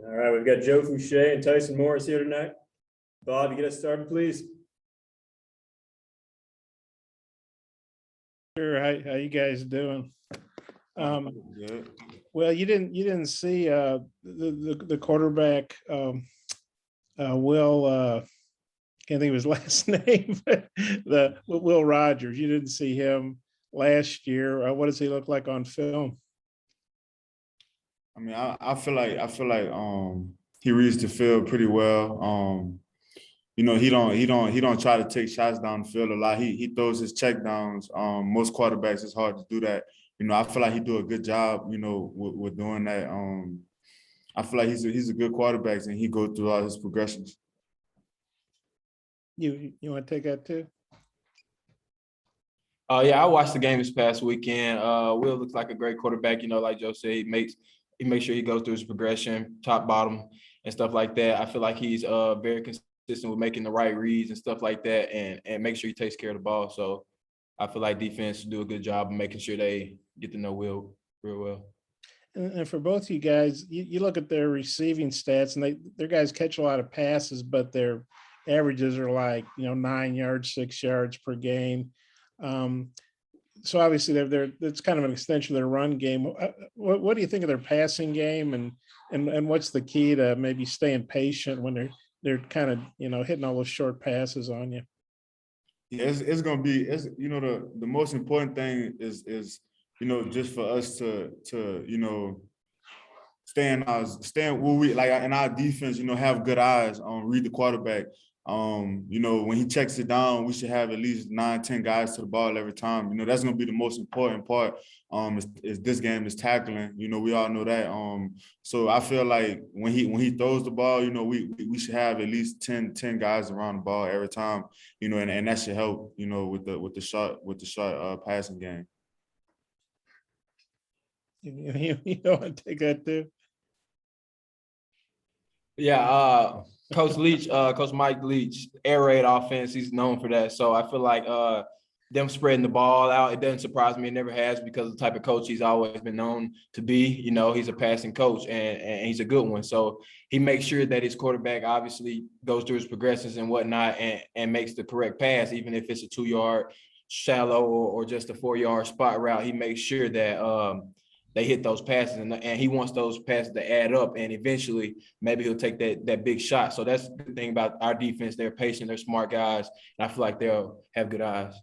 All right, we've got Joe Foucha and Tyson Morris here tonight. Bob, you get us started, please. Sure. How you guys doing? Good. Well, you didn't see the quarterback Will can't think of his last name, but the Will Rogers. You didn't see him last year. What does he look like on film? I mean, I feel like he reads the field pretty well. You know, he don't try to take shots down the field a lot. He throws his check downs. Most quarterbacks, it's hard to do that. You know, I feel like he do a good job, you know, with doing that. I feel like he's a good quarterback and he goes through all his progressions. You want to take that too? Yeah, I watched the game this past weekend. Will looks like a great quarterback. You know, like Joe said, he makes sure he goes through his progression, top, bottom, and stuff like that. I feel like he's very consistent with making the right reads and stuff like that, and make sure he takes care of the ball. So I feel like defense do a good job of making sure they get to know Will real well. And for both you guys, you look at their receiving stats, and their guys catch a lot of passes, but their averages are like 9 yards, 6 yards per game. So obviously it's kind of an extension of their run game. What do you think of their passing game, and what's the key to maybe staying patient when they're kind of hitting all those short passes on you? Yeah, it's gonna be the most important thing is just for us to stay where we like in our defense, have good eyes on read the quarterback. When he checks it down, we should have at least 9-10 guys to the ball every time. That's gonna be the most important part. Is this game is tackling. We all know that. So I feel like when he throws the ball, we should have at least 10 guys around the ball every time. And that should help. With the short passing game. You don't want to take that too? Yeah, Coach Leach, Coach Mike Leach, air raid offense, he's known for that. So I feel like them spreading the ball out, it doesn't surprise me. It never has, because of the type of coach he's always been known to be. He's a passing coach, and he's a good one. So he makes sure that his quarterback obviously goes through his progressions and whatnot and makes the correct pass, even if it's a 2-yard shallow or just a 4-yard spot route. He makes sure that they hit those passes, and he wants those passes to add up, and eventually maybe he'll take that big shot. So that's the good thing about our defense. They're patient, they're smart guys, and I feel like they'll have good eyes.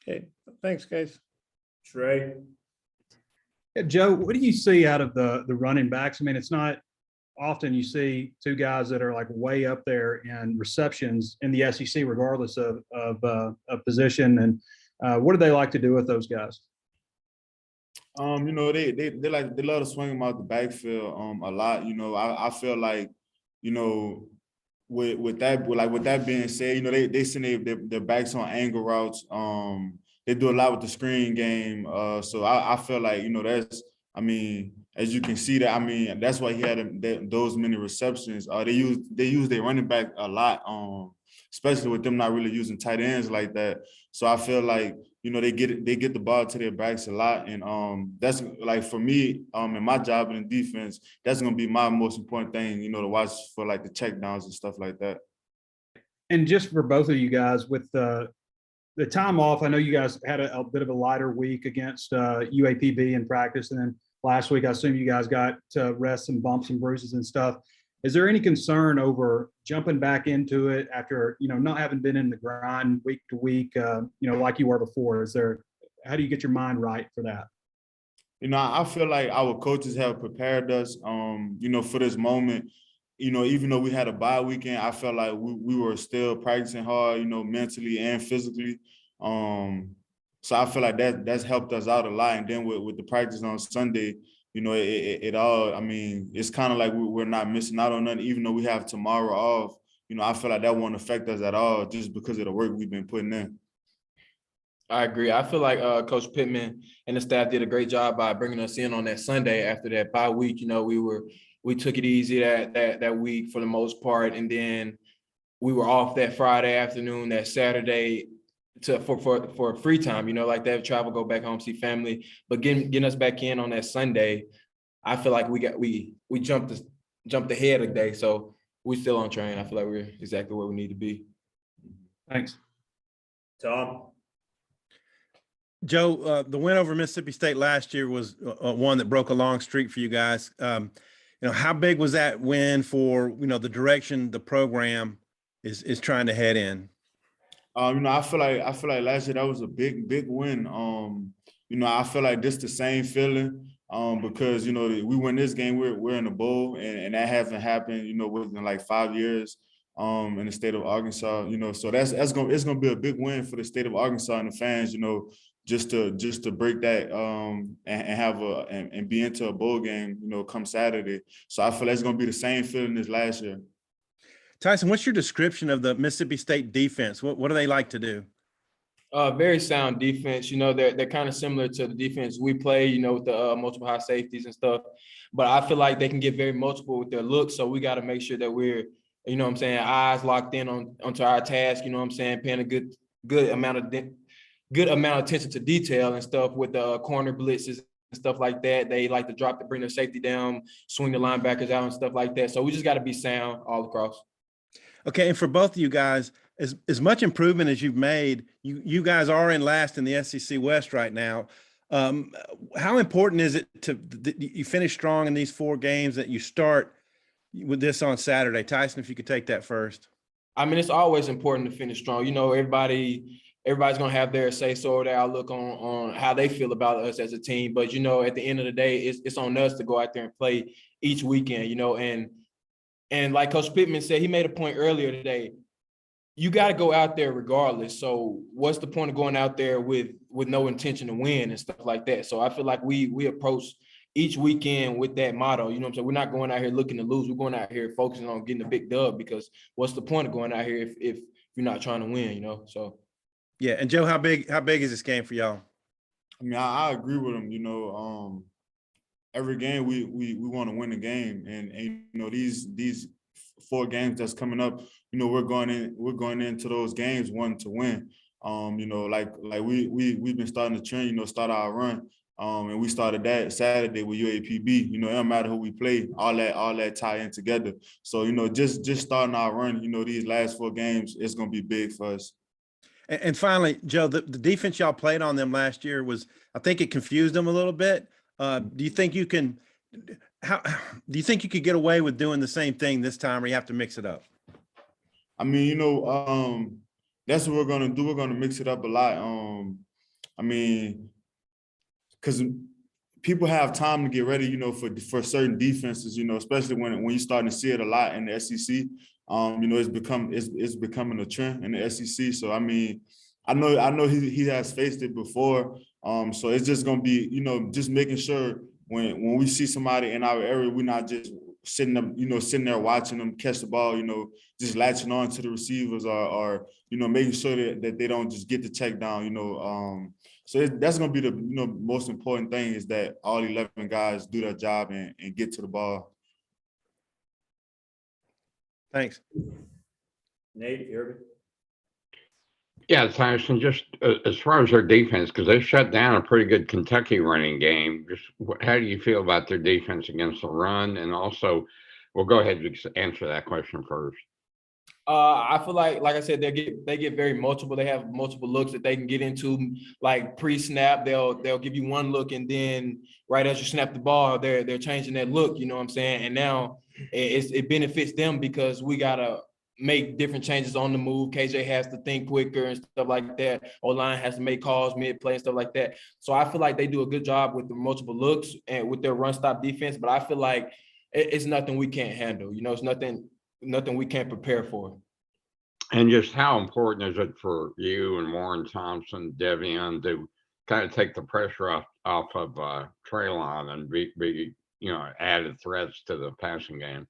Okay, thanks, guys. Trey. Yeah, Joe, what do you see out of the running backs? I mean, it's not often you see two guys that are like way up there in receptions in the SEC, regardless of position. And what do they like to do with those guys? They love to swing them out the backfield a lot. I feel like, with that being said, they send their backs on angle routes. They do a lot with the screen game. So I feel like, as you can see that, that's why he had those many receptions. They use their running back a lot, especially with them not really using tight ends like that. So I feel like, they get the ball to their backs a lot. And that's like, for me, in my job in the defense, that's going to be my most important thing, to watch for like the check downs and stuff like that. And just for both of you guys, with the time off, I know you guys had a bit of a lighter week against UAPB in practice. And then last week, I assume you guys got to rest some bumps and bruises and stuff. Is there any concern over jumping back into it after, not having been in the grind week to week, like you were before? How do you get your mind right for that? I feel like our coaches have prepared us, for this moment. Even though we had a bye weekend, I felt like we were still practicing hard, mentally and physically. So I feel like that's helped us out a lot. And then with the practice on Sunday, it's kind of like we're not missing out on nothing, even though we have tomorrow off. I feel like that won't affect us at all just because of the work we've been putting in. I agree. I feel like Coach Pittman and the staff did a great job by bringing us in on that Sunday after that bye week. We took it easy that week for the most part, and then we were off that Friday afternoon, that Saturday for free time, like that, travel, go back home, see family. But getting us back in on that Sunday, I feel like we jumped jumped ahead a day. So we still on train. I feel like we're exactly where we need to be. Thanks. Tom? Joe, the win over Mississippi State last year was one that broke a long streak for you guys. How big was that win for, the direction the program is trying to head in? I feel like last year that was a big win. I feel like this the same feeling. Because we win this game, we're in the bowl, and that hasn't happened, within like 5 years. In the state of Arkansas, so it's gonna be a big win for the state of Arkansas and the fans, just to break that and be into a bowl game, come Saturday. So I feel like it's gonna be the same feeling as last year. Tyson, what's your description of the Mississippi State defense? What do they like to do? Very sound defense. They're kind of similar to the defense we play, with the multiple high safeties and stuff. But I feel like they can get very multiple with their looks. So we got to make sure that we're, eyes locked in onto our task, paying a good amount of attention to detail and stuff with the corner blitzes and stuff like that. They like to drop to bring their safety down, swing the linebackers out and stuff like that. So we just got to be sound all across. Okay, and for both of you guys, as much improvement as you've made, you guys are in last in the SEC West right now. How important is it that you finish strong in these 4 games, that you start with this on Saturday? Tyson, if you could take that first. I mean, it's always important to finish strong. Everybody's gonna have their say-so or their outlook on how they feel about us as a team. But at the end of the day, it's on us to go out there and play each weekend. And like Coach Pittman said, he made a point earlier today. You got to go out there regardless. So what's the point of going out there with no intention to win and stuff like that? So I feel like we approach each weekend with that motto. We're not going out here looking to lose. We're going out here focusing on getting a big dub, because what's the point of going out here if you're not trying to win, So yeah. And Joe, how big is this game for y'all? I mean, I agree with him. Every game we want to win the game, and these 4 games that's coming up, we're going into those games wanting to win. Like we've been starting to train, start our run. And we started that Saturday with UAPB. It don't matter who we play, all that tie in together. So, just starting our run, these last 4 games, it's gonna be big for us. And finally, Joe, the defense y'all played on them last year I think it confused them a little bit. Do you think you can get away with doing the same thing this time, or you have to mix it up? I mean, that's what we're gonna do. We're gonna mix it up a lot. Because people have time to get ready, for certain defenses, especially when you're starting to see it a lot in the SEC. It's becoming a trend in the SEC. So I mean, I know he has faced it before. So it's just gonna be, just making sure when we see somebody in our area, we're not just sitting there watching them catch the ball, just latching on to the receivers or making sure that they don't just get the check down, So that's going to be the most important thing, is that all 11 guys do their job and get to the ball. Thanks. Nate, you heard me? Yeah, Tyson, just as far as their defense, because they shut down a pretty good Kentucky running game. Just how do you feel about their defense against the run? And also, well, go ahead and answer that question first. I feel like I said, they get very multiple. They have multiple looks that they can get into. Like pre-snap, they'll give you one look, and then right as you snap the ball, they're changing that look. You know what I'm saying? And now it benefits them because we gotta make different changes on the move. KJ has to think quicker and stuff like that. O-line has to make calls mid-play and stuff like that. So I feel like they do a good job with the multiple looks and with their run-stop defense. But I feel like it's nothing we can't handle. It's nothing we can't prepare for. And just how important is it for you and Warren Thompson, Devian, to kind of take the pressure off of Traylon and be added threats to the passing game?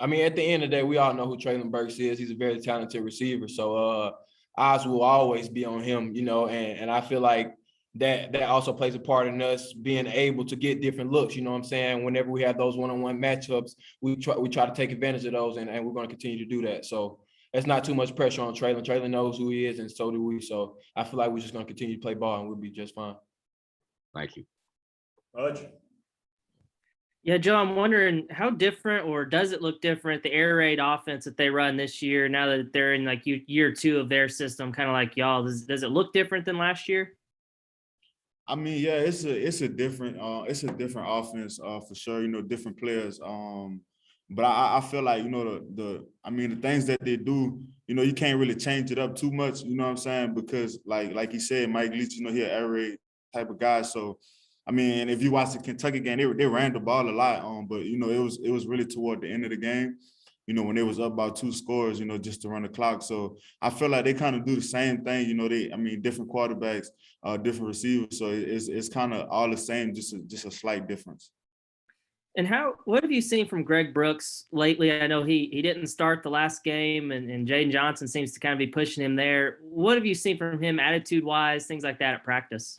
I mean, at the end of the day, we all know who Traylon Burks is. He's a very talented receiver. So eyes will always be on him, and I feel like that also plays a part in us being able to get different looks. You know what I'm saying? Whenever we have those one-on-one matchups, we try to take advantage of those, and we're going to continue to do that. So it's not too much pressure on Traylon. Traylon knows who he is, and so do we. So I feel like we're just going to continue to play ball, and we'll be just fine. Thank you. Hodge? Yeah, Joe, I'm wondering how different or does it look different, the air raid offense that they run this year, now that they're in like year 2 of their system, kind of like y'all? Does it look different than last year? I mean, yeah, it's a different offense for sure. You know, different players. But I feel like, you know, the things that they do, you know, you can't really change it up too much. You know what I'm saying? Because like you said, Mike Leach, you know, he an air raid type of guy. So I mean, and if you watch the Kentucky game, they ran the ball a lot. But you know, it was really toward the end of the game. You know, when they was up about 2 scores, you know, just to run the clock. So I feel like they kind of do the same thing. You know, different quarterbacks, different receivers. So it's kind of all the same, just a slight difference. And what have you seen from Greg Brooks lately? I know he didn't start the last game, and Jaden Johnson seems to kind of be pushing him there. What have you seen from him attitude wise, things like that at practice?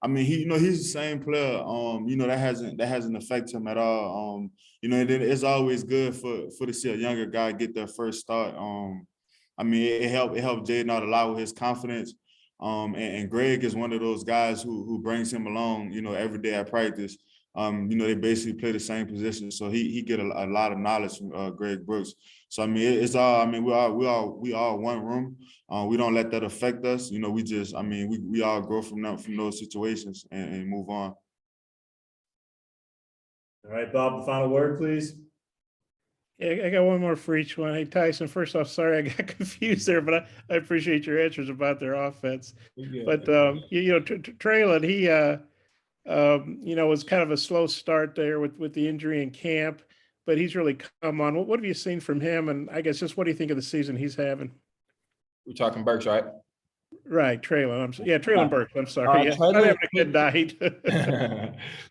I mean, he's the same player. You know, that hasn't affected him at all. You know, and then it's always good for to see a younger guy get their first start. I mean, it helped Jaden out a lot with his confidence. And Greg is one of those guys who brings him along, you know, every day at practice. You know, they basically play the same position, so he get a lot of knowledge from Greg Brooks. So I mean, it's all. I mean, we all one room. We don't let that affect us. You know, we all grow from those situations and move on. All right, Bob, the final word, please. Yeah, I got one more for each one. Hey, Tyson, first off, sorry I got confused there, but I appreciate your answers about their offense. But you know, Traylon, he you know, was kind of a slow start there with the injury in camp, but he's really come on. What have you seen from him? And I guess just what do you think of the season he's having? We're talking Burks, right? Right, Traylon. Traylon Burks. I'm sorry. Yeah, I'm Traylon- having a good night.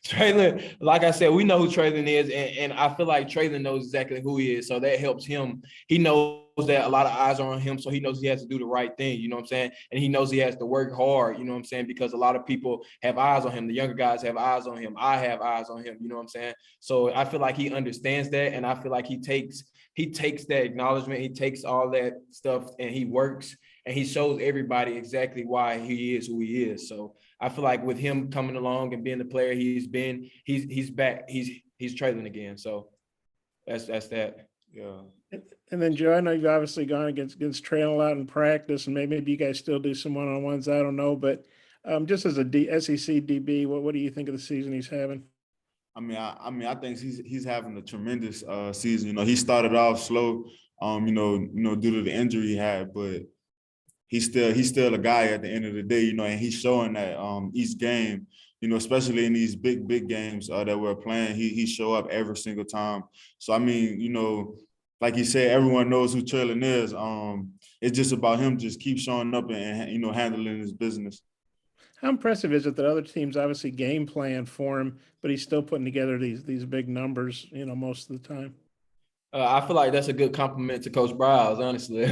Traylon, like I said, we know who Traylon is, and I feel like Traylon knows exactly who he is, so that helps him. He knows that a lot of eyes are on him, so he knows he has to do the right thing, you know what I'm saying? And he knows he has to work hard, you know what I'm saying? Because a lot of people have eyes on him. The younger guys have eyes on him. I have eyes on him, you know what I'm saying? So I feel like he understands that, and I feel like he takes that acknowledgement, he takes all that stuff, and he works, and he shows everybody exactly why he is who he is. So I feel like with him coming along and being the player he's been, he's back. He's Traylon again. So that's that. Yeah. And then Joe, I know you've obviously gone against Traylon a lot in practice, and maybe you guys still do some one-on-ones. I don't know, but just as a SEC DB, what do you think of the season he's having? I think he's having a tremendous season. You know, he started off slow, you know, due to the injury he had, but he's still a guy at the end of the day, you know, and he's showing that each game, you know, especially in these big games that we're playing, he show up every single time. So I mean, you know, like you said, everyone knows who Traylon is. It's just about him just keep showing up and you know, handling his business. How impressive is it that other teams obviously game plan for him, but he's still putting together these big numbers, you know, most of the time? I feel like that's a good compliment to Coach Browse, honestly.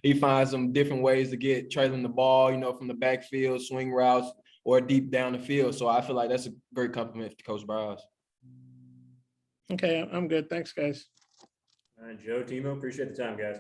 He finds some different ways to get Traylon the ball, you know, from the backfield, swing routes, or deep down the field. So I feel like that's a great compliment to Coach Browse. Okay, I'm good. Thanks, guys. All right, Joe, Timo, appreciate the time, guys.